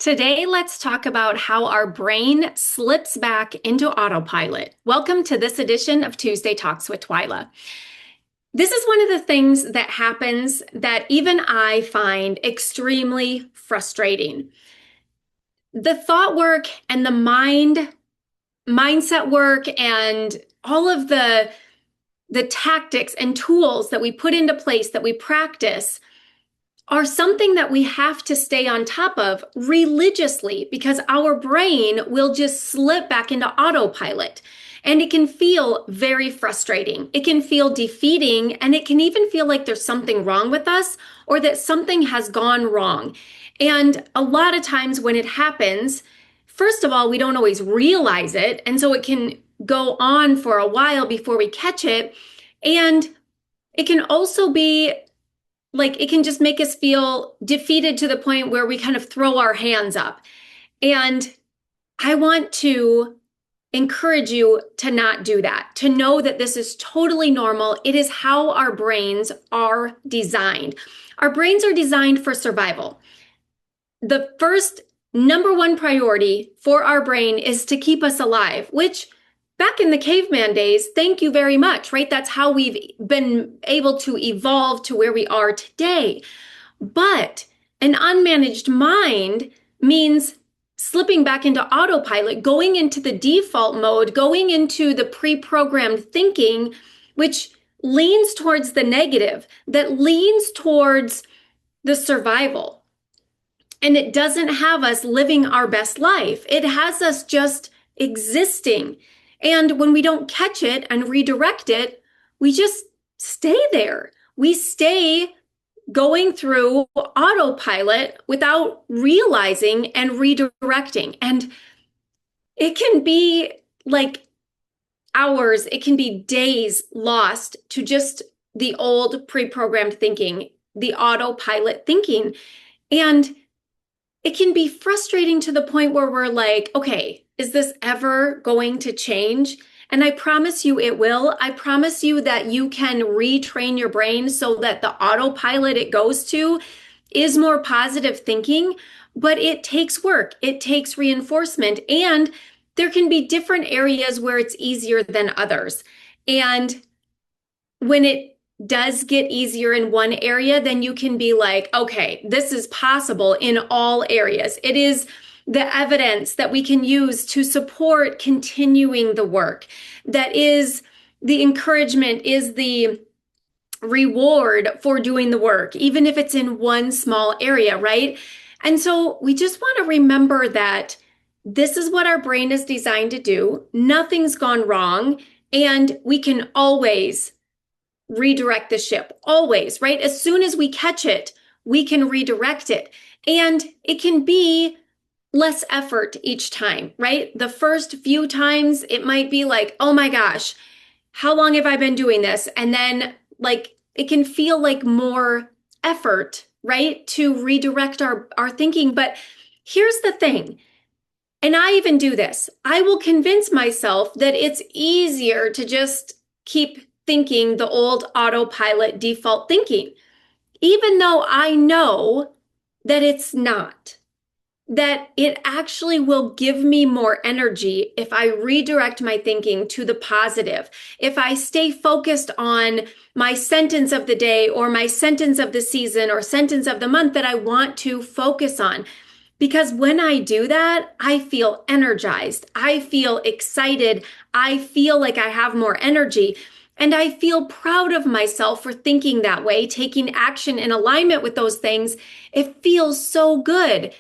Today, let's talk about how our brain slips back into autopilot. Welcome to this edition of Tuesday Talks with Twyla. This is one of the things that happens that even I find extremely frustrating. The thought work and the mindset work and all of the tactics and tools that we put into place that we practice are something that we have to stay on top of religiously because our brain will just slip back into autopilot. And it can feel very frustrating. It can feel defeating, and it can even feel like there's something wrong with us or that something has gone wrong. And a lot of times when it happens, first of all, we don't always realize it. And so it can go on for a while before we catch it. And it can also be like it can just make us feel defeated to the point where we kind of throw our hands up. And I want to encourage you to not do that, to know that this is totally normal. It is how our brains are designed. Our brains are designed for survival. The first number one priority for our brain is to keep us alive, which back in the caveman days, thank you very much, right? That's how we've been able to evolve to where we are today. But an unmanaged mind means slipping back into autopilot, going into the default mode, going into the pre-programmed thinking, which leans towards the negative, that leans towards the survival. And it doesn't have us living our best life. It has us just existing. And when we don't catch it and redirect it, we just stay there. We stay going through autopilot without realizing and redirecting. And it can be like hours, it can be days lost to just the old pre-programmed thinking, the autopilot thinking. And it can be frustrating to the point where we're like, okay, is this ever going to change? And I promise you it will. I promise you that you can retrain your brain so that the autopilot it goes to is more positive thinking, but it takes work. It takes reinforcement, and there can be different areas where it's easier than others. And when it does get easier in one area, then you can be like, okay, this is possible in all areas. It is the evidence that we can use to support continuing the work. That is the encouragement, is the reward for doing the work, even if it's in one small area, right? And so we just want to remember that this is what our brain is designed to do. Nothing's gone wrong, and we can always redirect the ship, always, right? As soon as we catch it, we can redirect it. And it can be less effort each time, right? The first few times it might be like, oh my gosh, how long have I been doing this? And then like it can feel like more effort, right? To redirect our thinking. But here's the thing, and I even do this. I will convince myself that it's easier to just keep thinking the old autopilot default thinking, even though I know that it's not. That it actually will give me more energy if I redirect my thinking to the positive. If I stay focused on my sentence of the day or my sentence of the season or sentence of the month that I want to focus on. Because when I do that, I feel energized. I feel excited. I feel like I have more energy. And I feel proud of myself for thinking that way, taking action in alignment with those things. It feels so good.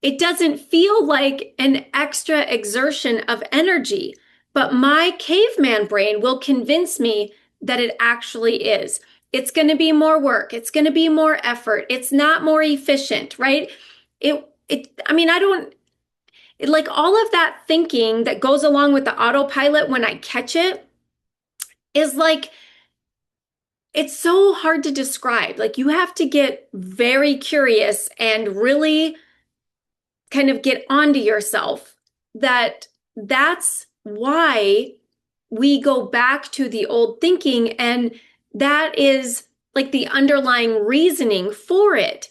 It doesn't feel like an extra exertion of energy, but my caveman brain will convince me that it actually is. It's going to be more work. It's going to be more effort. It's not more efficient, right? Like all of that thinking that goes along with the autopilot when I catch it is like, it's so hard to describe. Like you have to get very curious and really kind of get onto yourself that that's why we go back to the old thinking, and that is like the underlying reasoning for it.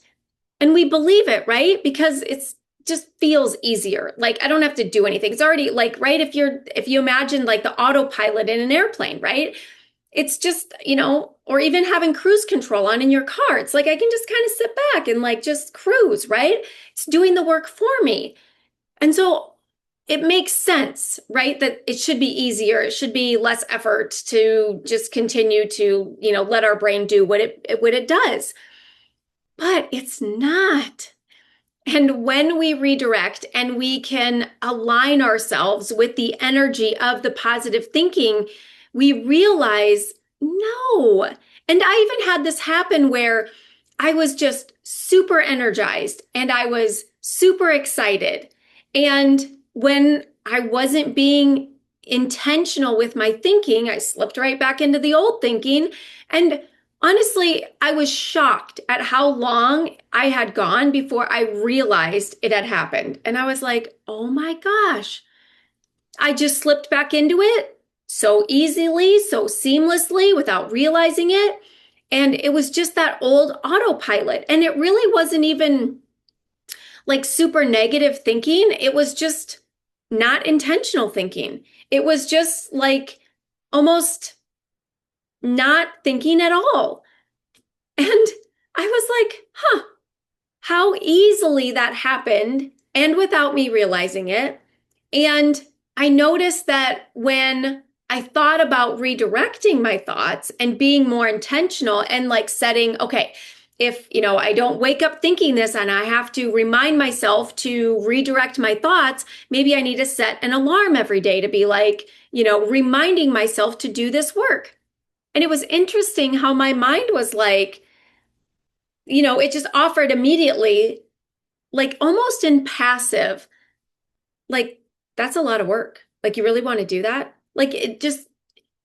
And we believe it, right? Because it's just feels easier. Like I don't have to do anything. It's already like, right? If you imagine like the autopilot in an airplane, right? It's just, or even having cruise control on in your car. It's like I can just kind of sit back and like just cruise, right? It's doing the work for me. And so it makes sense, right? That it should be easier. It should be less effort to just continue to, let our brain do what it does. But it's not. And when we redirect and we can align ourselves with the energy of the positive thinking, we realize no. And I even had this happen where I was just super energized and I was super excited. And when I wasn't being intentional with my thinking, I slipped right back into the old thinking. And honestly, I was shocked at how long I had gone before I realized it had happened. And I was like, oh my gosh, I just slipped back into it so easily, so seamlessly without realizing it. And it was just that old autopilot. And it really wasn't even like super negative thinking. It was just not intentional thinking. It was just like almost not thinking at all. And I was like, huh, how easily that happened and without me realizing it. And I noticed that when I thought about redirecting my thoughts and being more intentional and like setting, okay, if, I don't wake up thinking this and I have to remind myself to redirect my thoughts, maybe I need to set an alarm every day to be like, reminding myself to do this work. And it was interesting how my mind was like, it just offered immediately, like almost in passive, like, that's a lot of work. Like, you really want to do that? Like, it just,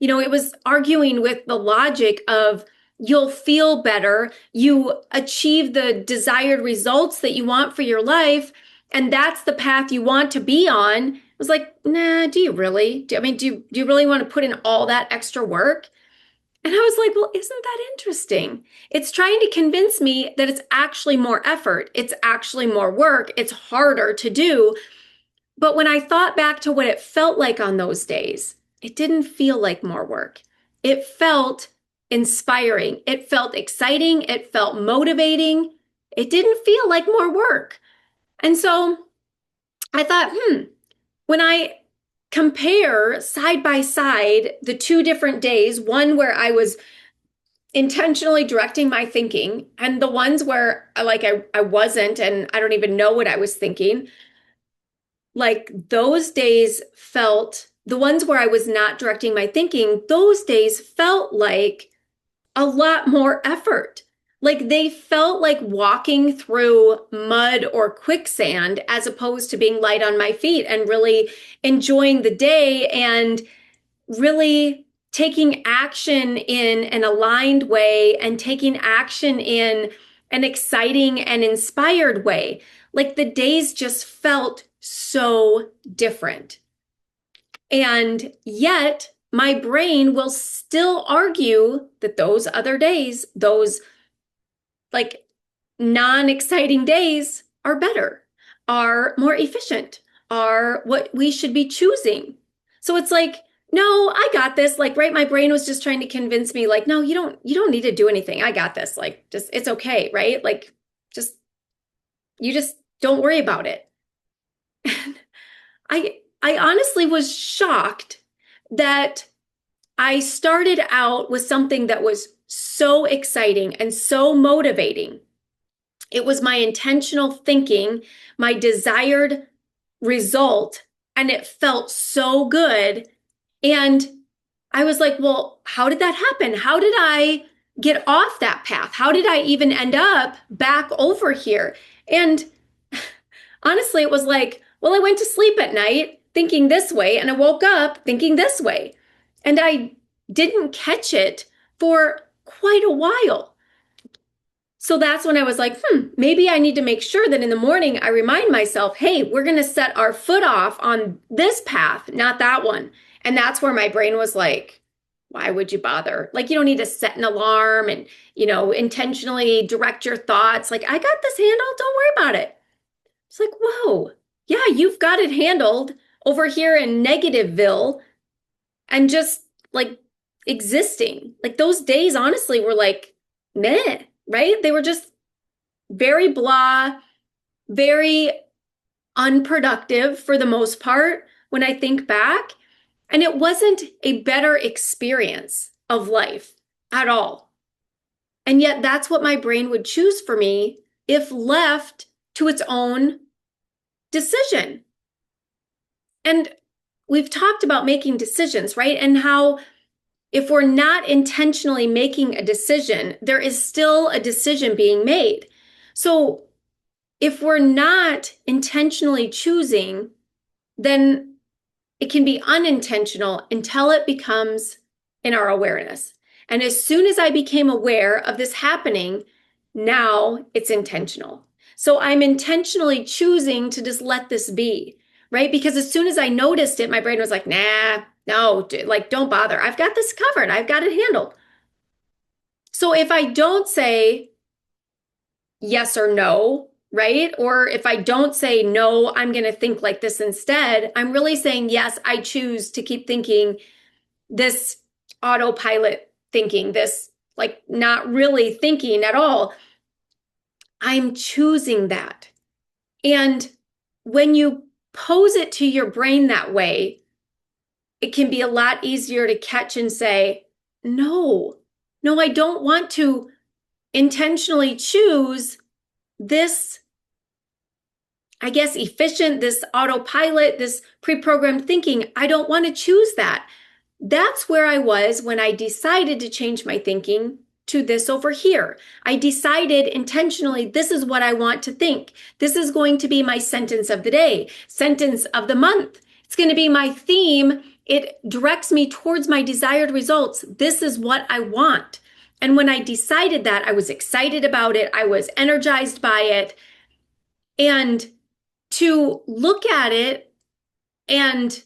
it was arguing with the logic of you'll feel better, you achieve the desired results that you want for your life, and that's the path you want to be on. It was like, nah, do you really? Do you really want to put in all that extra work? And I was like, well, isn't that interesting? It's trying to convince me that it's actually more effort. It's actually more work. It's harder to do. But when I thought back to what it felt like on those days, it didn't feel like more work. It felt inspiring. It felt exciting. It felt motivating. It didn't feel like more work. And so I thought, when I compare side by side the two different days, one where I was intentionally directing my thinking and the ones where I wasn't, and I don't even know what I was thinking, like those days felt, the ones where I was not directing my thinking, those days felt like a lot more effort. Like they felt like walking through mud or quicksand as opposed to being light on my feet and really enjoying the day and really taking action in an aligned way and taking action in an exciting and inspired way. Like the days just felt so different. And yet, my brain will still argue that those other days, those like non-exciting days, are better, are more efficient, are what we should be choosing. So it's like, no, I got this. Like, right, my brain was just trying to convince me, like, no, you don't need to do anything. I got this. Like, just it's okay, right? Like, just you just don't worry about it. I honestly was shocked that I started out with something that was so exciting and so motivating. It was my intentional thinking, my desired result, and it felt so good. And I was like, well, how did that happen? How did I get off that path? How did I even end up back over here? And honestly, it was like, well, I went to sleep at night thinking this way, and I woke up thinking this way. And I didn't catch it for quite a while. So that's when I was like, maybe I need to make sure that in the morning I remind myself, hey, we're going to set our foot off on this path, not that one. And that's where my brain was like, why would you bother? Like, you don't need to set an alarm and, intentionally direct your thoughts. Like, I got this handle. Don't worry about it. It's like, whoa, yeah, you've got it handled over here in Negativeville and just like existing. Like those days, honestly, were like meh, right? They were just very blah, very unproductive for the most part when I think back. And it wasn't a better experience of life at all. And yet, that's what my brain would choose for me if left to its own decision. And we've talked about making decisions, right? And how if we're not intentionally making a decision, there is still a decision being made. So if we're not intentionally choosing, then it can be unintentional until it becomes in our awareness. And as soon as I became aware of this happening, now it's intentional. So I'm intentionally choosing to just let this be, right? Because as soon as I noticed it, my brain was like, nah, no, like, don't bother. I've got this covered. I've got it handled. So if I don't say yes or no, right? Or if I don't say no, I'm going to think like this instead, I'm really saying, yes, I choose to keep thinking this autopilot thinking, this like not really thinking at all. I'm choosing that. And when you pose it to your brain that way, it can be a lot easier to catch and say, no, no, I don't want to intentionally choose this, I guess, efficient, this autopilot, this pre-programmed thinking. I don't want to choose that. That's where I was when I decided to change my thinking to this over here. I decided intentionally, this is what I want to think. This is going to be my sentence of the day, sentence of the month. It's going to be my theme. It directs me towards my desired results. This is what I want. And when I decided that, I was excited about it. I was energized by it. And to look at it and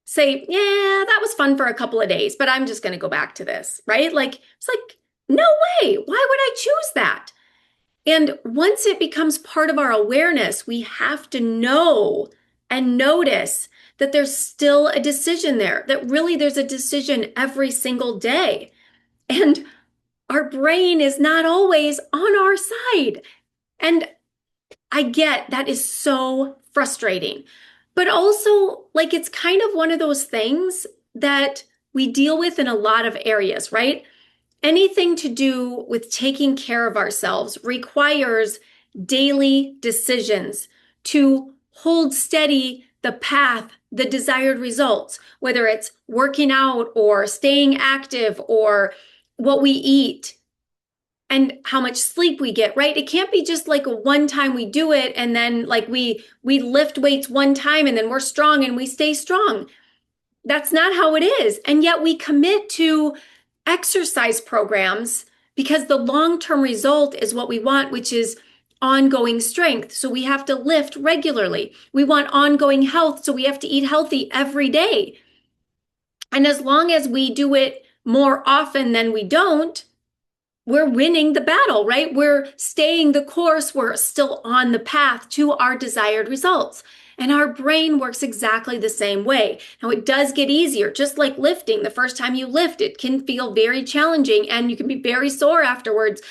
say, yeah, that was fun for a couple of days, but I'm just going to go back to this, right? Like, it's like, no way. Why would I choose that? And once it becomes part of our awareness, we have to know and notice that there's still a decision there, that really there's a decision every single day. And our brain is not always on our side. And I get that is so frustrating. But also, like, it's kind of one of those things that we deal with in a lot of areas, right? Anything to do with taking care of ourselves requires daily decisions to hold steady the path, the desired results, whether it's working out or staying active or what we eat and how much sleep we get, right? It can't be just like a one time we do it and then like we lift weights one time and then we're strong and we stay strong. That's not how it is. And yet we commit to exercise programs because the long-term result is what we want, which is ongoing strength. So we have to lift regularly. We want ongoing health, so we have to eat healthy every day. And as long as we do it more often than we don't, we're winning the battle, right? We're staying the course. We're still on the path to our desired results. And our brain works exactly the same way. Now, it does get easier, just like lifting. The first time you lift, it can feel very challenging and you can be very sore afterwards.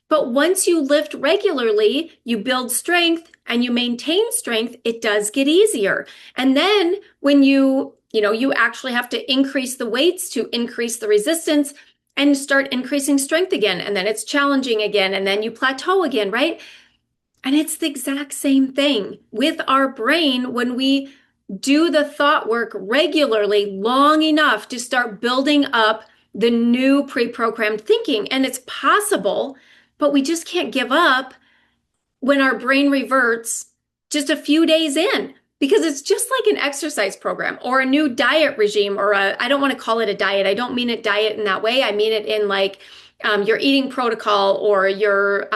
But once you lift regularly, you build strength and you maintain strength, it does get easier. And then when you actually have to increase the weights to increase the resistance, and start increasing strength again. And then it's challenging again. And then you plateau again, right? And it's the exact same thing with our brain when we do the thought work regularly long enough to start building up the new pre-programmed thinking. And it's possible, but we just can't give up when our brain reverts just a few days in. Because it's just like an exercise program or a new diet regime or I don't want to call it a diet. I don't mean it diet in that way. I mean it in like your eating protocol or your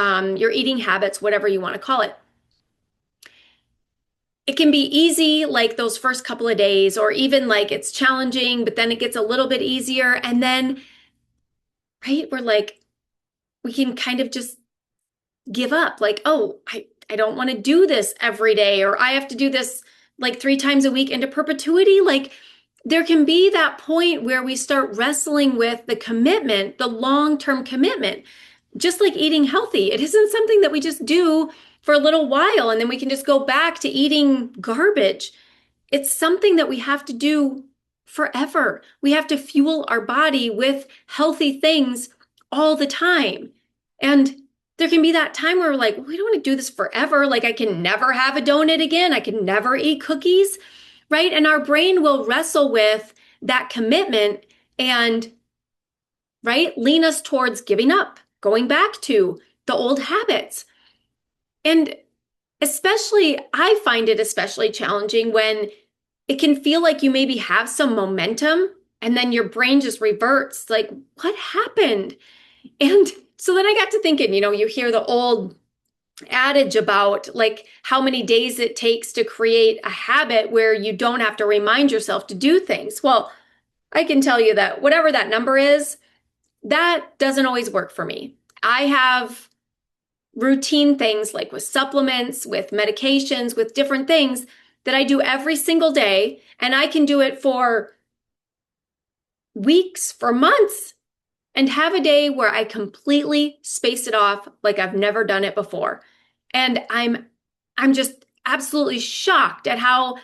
eating habits, whatever you want to call it. It can be easy like those first couple of days or even like it's challenging, but then it gets a little bit easier. And then, right, we can kind of just give up like, oh, I don't want to do this every day, or I have to do this like 3 times a week into perpetuity. Like there can be that point where we start wrestling with the commitment, the long-term commitment, just like eating healthy. It isn't something that we just do for a little while and then we can just go back to eating garbage. It's something that we have to do forever. We have to fuel our body with healthy things all the time. And there can be that time where we're like, we don't want to do this forever. Like I can never have a donut again. I can never eat cookies, right? And our brain will wrestle with that commitment and, right, lean us towards giving up, going back to the old habits. And especially, I find it especially challenging when it can feel like you maybe have some momentum and then your brain just reverts, like, what happened? And so then I got to thinking, you hear the old adage about like how many days it takes to create a habit where you don't have to remind yourself to do things. Well, I can tell you that whatever that number is, that doesn't always work for me. I have routine things like with supplements, with medications, with different things that I do every single day, and I can do it for weeks, for months, and have a day where I completely space it off like I've never done it before. And I'm just absolutely shocked at how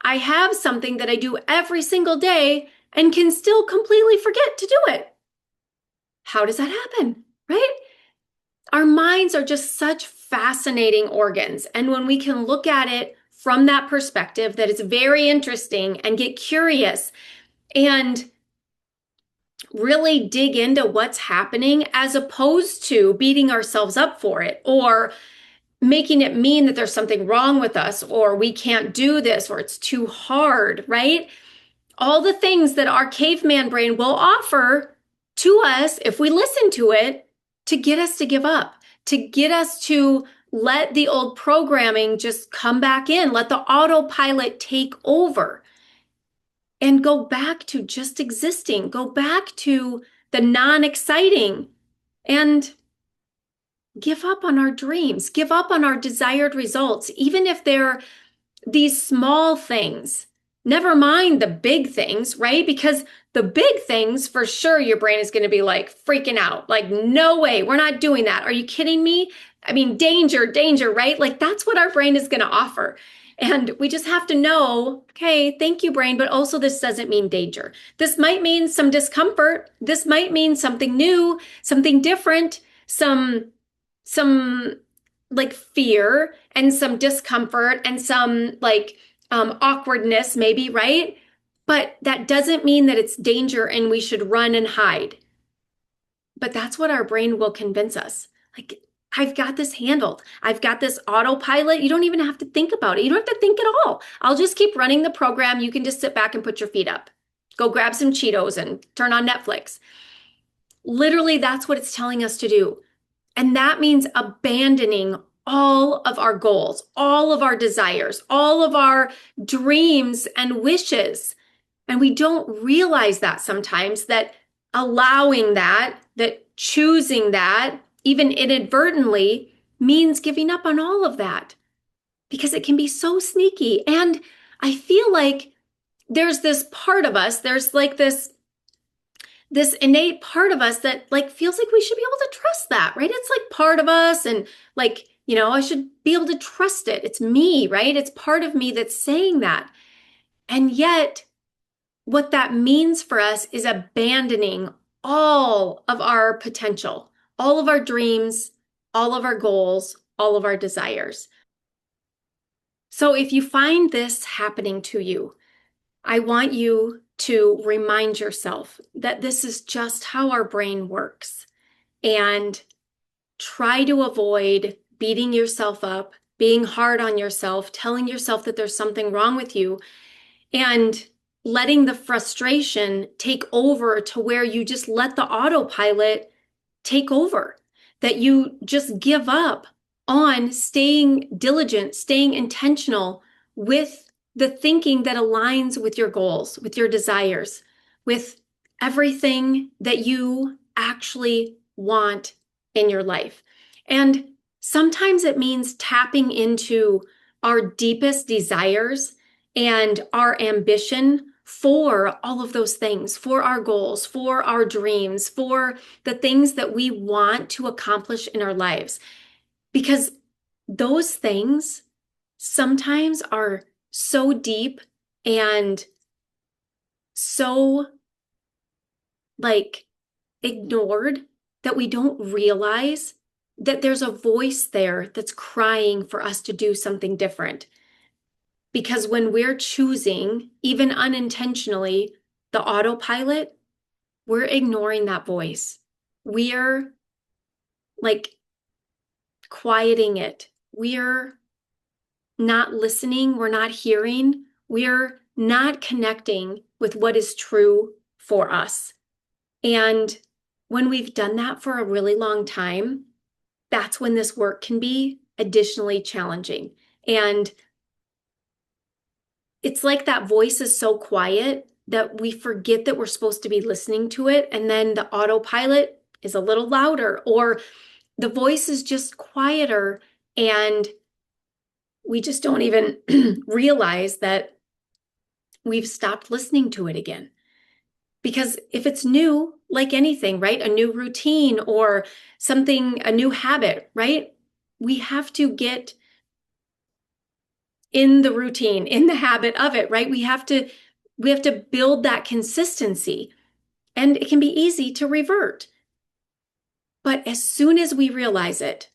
I have something that I do every single day and can still completely forget to do it. How does that happen, right? Our minds are just such fascinating organs. And when we can look at it from that perspective, that is very interesting, and get curious and really dig into what's happening as opposed to beating ourselves up for it or making it mean that there's something wrong with us or we can't do this or it's too hard, right? All the things that our caveman brain will offer to us if we listen to it to get us to give up, to get us to let the old programming just come back in, let the autopilot take over and go back to just existing, go back to the non-exciting and give up on our dreams, give up on our desired results, even if they're these small things. Never mind the big things, right? Because the big things, for sure, your brain is going to be like freaking out. Like, no way, we're not doing that. Are you kidding me? I mean, danger, danger, right? Like, that's what our brain is going to offer. And we just have to know, okay, thank you, brain, but also this doesn't mean danger. This might mean some discomfort. This might mean something new, something different, some like fear and some discomfort and some like awkwardness maybe, right? But that doesn't mean that it's danger and we should run and hide. But that's what our brain will convince us. Like, I've got this handled. I've got this autopilot. You don't even have to think about it. You don't have to think at all. I'll just keep running the program. You can just sit back and put your feet up. Go grab some Cheetos and turn on Netflix. Literally, that's what it's telling us to do. And that means abandoning all of our goals, all of our desires, all of our dreams and wishes. And we don't realize that sometimes, that allowing that choosing that, even inadvertently, means giving up on all of that because it can be so sneaky. And I feel like there's this part of us, there's like this innate part of us that like feels like we should be able to trust that, right? It's like part of us and like, I should be able to trust it. It's me, right? It's part of me that's saying that. And yet what that means for us is abandoning all of our potential, all of our dreams, all of our goals, all of our desires. So if you find this happening to you, I want you to remind yourself that this is just how our brain works, and try to avoid beating yourself up, being hard on yourself, telling yourself that there's something wrong with you, and letting the frustration take over to where you just let the autopilot take over, that you just give up on staying diligent, staying intentional with the thinking that aligns with your goals, with your desires, with everything that you actually want in your life. And Sometimes it means tapping into our deepest desires and our ambition for all of those things, for our goals, for our dreams, for the things that we want to accomplish in our lives. Because those things sometimes are so deep and so like ignored that we don't realize that there's a voice there that's crying for us to do something different. Because when we're choosing, even unintentionally, the autopilot, we're ignoring that voice. We're like quieting it. We're not listening. We're not hearing. We're not connecting with what is true for us. And when we've done that for a really long time, that's when this work can be additionally challenging. And it's like that voice is so quiet that we forget that we're supposed to be listening to it. And then the autopilot is a little louder, or the voice is just quieter, and we just don't even realize that we've stopped listening to it again. Because if it's new, like anything, right? A new routine or something, a new habit, right? We have to get in the routine, in the habit of it, right? We have to build that consistency, and it can be easy to revert. But as soon as we realize it,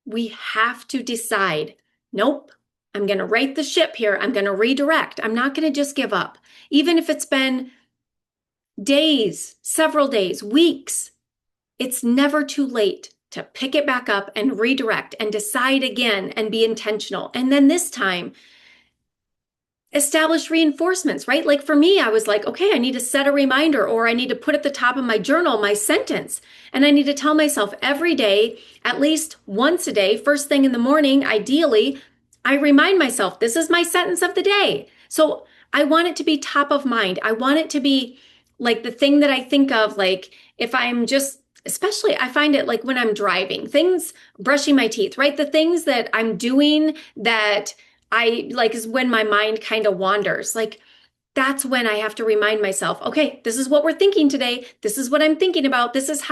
we have to decide, nope, I'm going to right the ship here. I'm going to redirect. I'm not going to just give up. Even if it's been days, several days, weeks, it's never too late to pick it back up and redirect and decide again and be intentional. And then this time, establish reinforcements, right? Like for me, I was like, okay, I need to set a reminder, or I need to put at the top of my journal my sentence. And I need to tell myself every day, at least once a day, first thing in the morning, ideally, I remind myself, this is my sentence of the day. So I want it to be top of mind. I want it to be like the thing that I think of, like if I'm just, especially I find it like when I'm driving, things, brushing my teeth, right? The things that I'm doing that I like is when my mind kind of wanders. Like that's when I have to remind myself, okay, this is what we're thinking today. This is what I'm thinking about. This is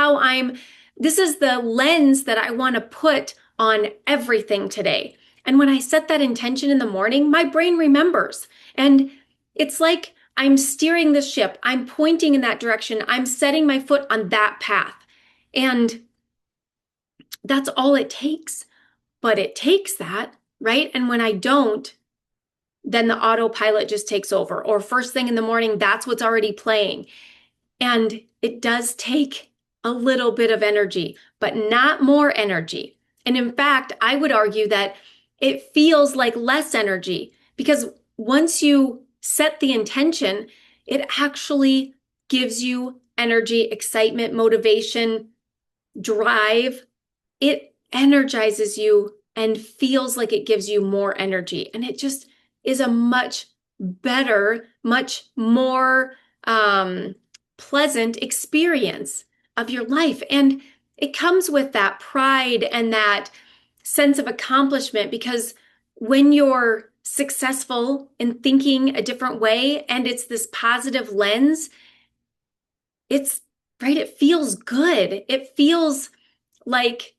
this is the lens that I want to put on everything today. And when I set that intention in the morning, my brain remembers. And it's like I'm steering the ship. I'm pointing in that direction. I'm setting my foot on that path. And that's all it takes. But it takes that, right? And when I don't, then the autopilot just takes over. Or first thing in the morning, that's what's already playing. And it does take a little bit of energy, but not more energy. And in fact, I would argue that it feels like less energy, because once you set the intention, it actually gives you energy, excitement, motivation, drive. It energizes you and feels like it gives you more energy. And it just is a much better, much more pleasant experience of your life. And it comes with that pride and that sense of accomplishment, because when you're successful in thinking a different way and it's this positive lens, it's right, it feels good. It feels like,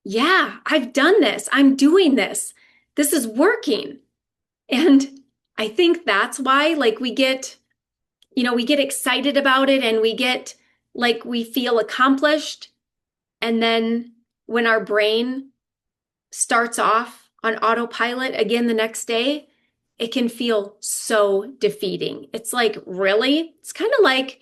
yeah, I've done this. I'm doing this. This is working. And I think that's why, like, we get excited about it, and we get like we feel accomplished. And then when our brain starts off on autopilot again the next day, it can feel so defeating. It's like, really? It's kind of like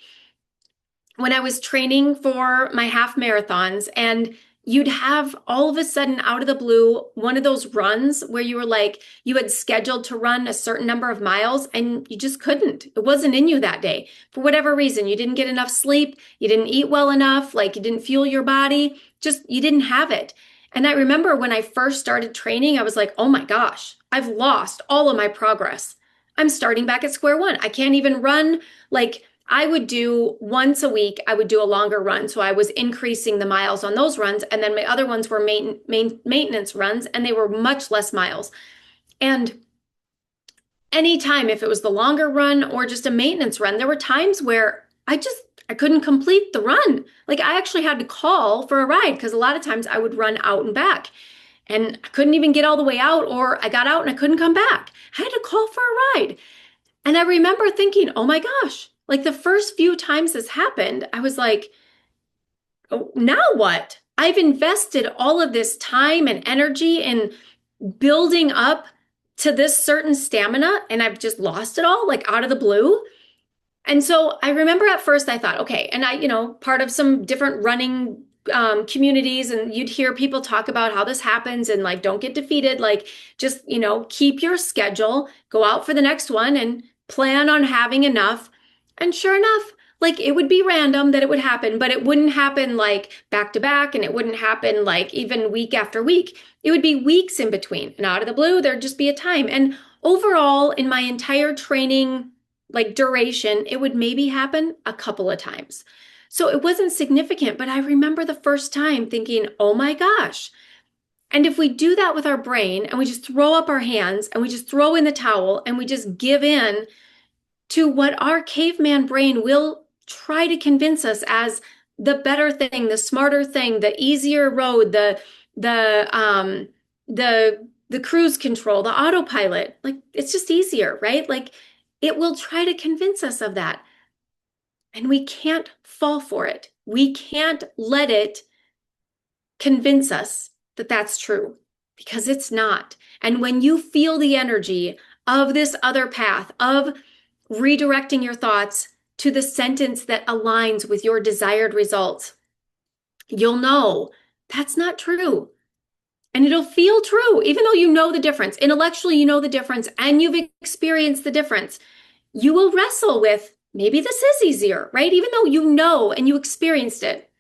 when I was training for my half marathons, and you'd have all of a sudden out of the blue one of those runs where you were like, you had scheduled to run a certain number of miles and you just couldn't. It wasn't in you that day. For whatever reason, you didn't get enough sleep, you didn't eat well enough, like you didn't fuel your body, just you didn't have it. And I remember when I first started training, I was like, oh my gosh, I've lost all of my progress. I'm starting back at square one. I can't even run like I would do once a week, I would do a longer run. So I was increasing the miles on those runs. And then my other ones were maintenance runs, and they were much less miles. And anytime, if it was the longer run or just a maintenance run, there were times where I couldn't complete the run. Like I actually had to call for a ride because a lot of times I would run out and back and I couldn't even get all the way out, or I got out and I couldn't come back. I had to call for a ride. And I remember thinking, oh my gosh, like the first few times this happened, I was like, oh, now what? I've invested all of this time and energy in building up to this certain stamina, and I've just lost it all, like out of the blue. And so I remember at first I thought, okay, and part of some different running communities, and you'd hear people talk about how this happens and like, don't get defeated, like just, keep your schedule, go out for the next one and plan on having enough. And sure enough, like it would be random that it would happen, but it wouldn't happen like back to back, and it wouldn't happen like even week after week. It would be weeks in between. And out of the blue, there'd just be a time. And overall, in my entire training, like duration, it would maybe happen a couple of times. So it wasn't significant, but I remember the first time thinking, oh my gosh. And if we do that with our brain and we just throw up our hands and we just throw in the towel and we just give in to what our caveman brain will try to convince us as the better thing, the smarter thing, the easier road, the cruise control, the autopilot, like it's just easier, right? Like it will try to convince us of that. And we can't fall for it. We can't let it convince us that that's true, because it's not. And when you feel the energy of this other path, of redirecting your thoughts to the sentence that aligns with your desired results, you'll know that's not true. And it'll feel true, even though you know the difference. Intellectually, you know the difference and you've experienced the difference. You will wrestle with, maybe this is easier, right? Even though you know and you experienced it.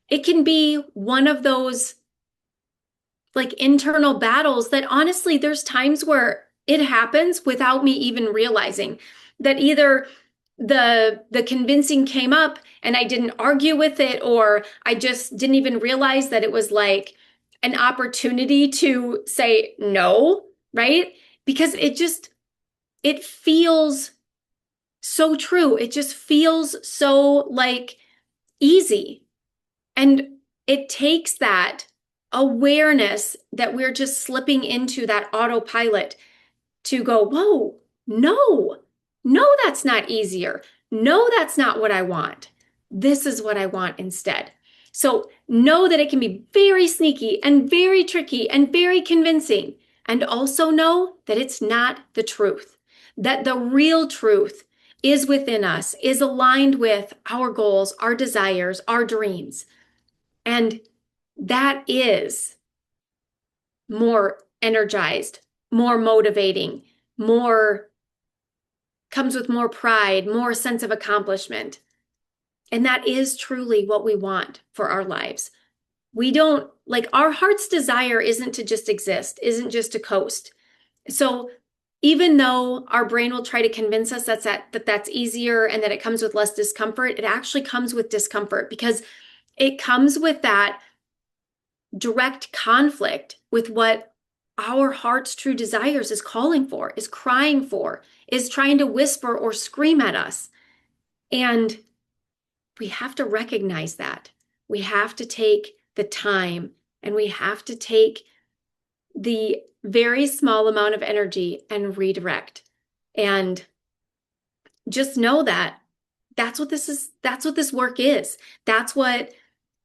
It can be one of those like internal battles that honestly, there's times where it happens without me even realizing that either the convincing came up and I didn't argue with it, or I just didn't even realize that it was like an opportunity to say no, right? Because it feels so true. It just feels so like easy. And it takes that awareness that we're just slipping into that autopilot to go, whoa, no, that's not easier. No, that's not what I want. This is what I want instead. So know that it can be very sneaky and very tricky and very convincing. And also know that it's not the truth, that the real truth is within us, is aligned with our goals, our desires, our dreams. And that is more energized, more motivating, comes with more pride, more sense of accomplishment. And that is truly what we want for our lives. We don't, like, our heart's desire isn't to just exist, isn't just to coast. So even though our brain will try to convince us that's easier and that it comes with less discomfort, it actually comes with discomfort, because it comes with that direct conflict with what our heart's true desires is calling for, is crying for, is trying to whisper or scream at us. And we have to recognize that. We have to take the time, and we have to take the very small amount of energy and redirect. And just know that that's what this work is. That's what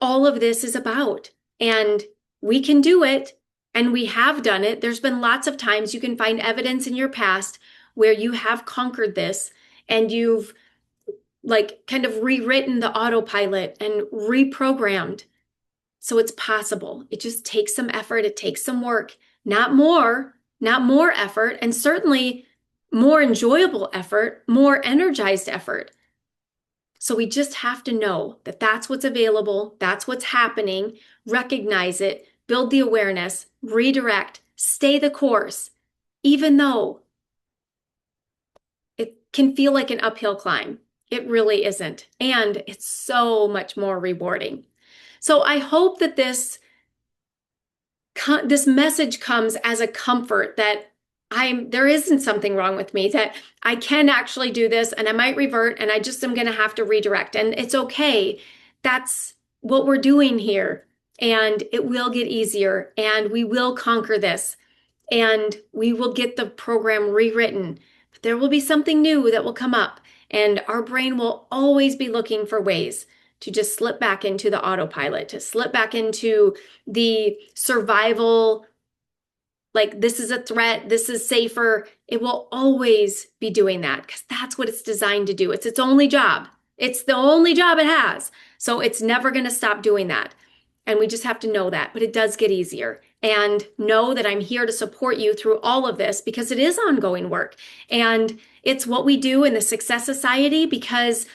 all of this is about. And we can do it, and we have done it. There's been lots of times you can find evidence in your past where you have conquered this, and you've like kind of rewritten the autopilot and reprogrammed. So it's possible. It just takes some effort. It takes some work, not more effort, and certainly more enjoyable effort, more energized effort. So we just have to know that that's what's available. That's what's happening. Recognize it, build the awareness, redirect, stay the course, even though it can feel like an uphill climb. It really isn't. And it's so much more rewarding. So I hope that this message comes as a comfort that there isn't something wrong with me, that I can actually do this and I might revert and I just am going to have to redirect. And it's okay. That's what we're doing here. And it will get easier and we will conquer this and we will get the program rewritten. But there will be something new that will come up and our brain will always be looking for ways to just slip back into the autopilot, to slip back into the survival, like this is a threat, this is safer. It will always be doing that because that's what it's designed to do. It's its only job. It's the only job it has. So it's never going to stop doing that. And we just have to know that. But it does get easier. And know that I'm here to support you through all of this because it is ongoing work. And it's what we do in the Success Society because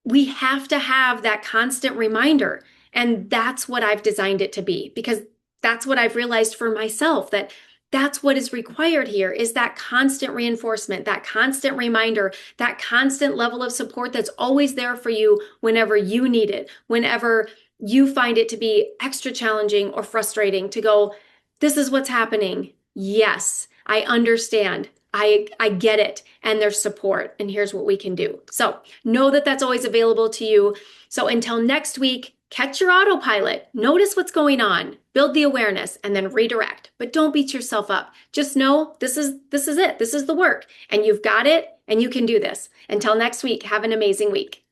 we have to have that constant reminder. And that's what I've designed it to be, because that's what I've realized for myself, that that's what is required here is that constant reinforcement, that constant reminder, that constant level of support that's always there for you whenever you need it, whenever you find it to be extra challenging or frustrating to go, this is what's happening. Yes, I understand. I get it, and there's support, and here's what we can do. So know that that's always available to you. So until next week, catch your autopilot, notice what's going on, build the awareness, and then redirect. But don't beat yourself up. Just know this is it. This is the work, and you've got it, and you can do this. Until next week, have an amazing week.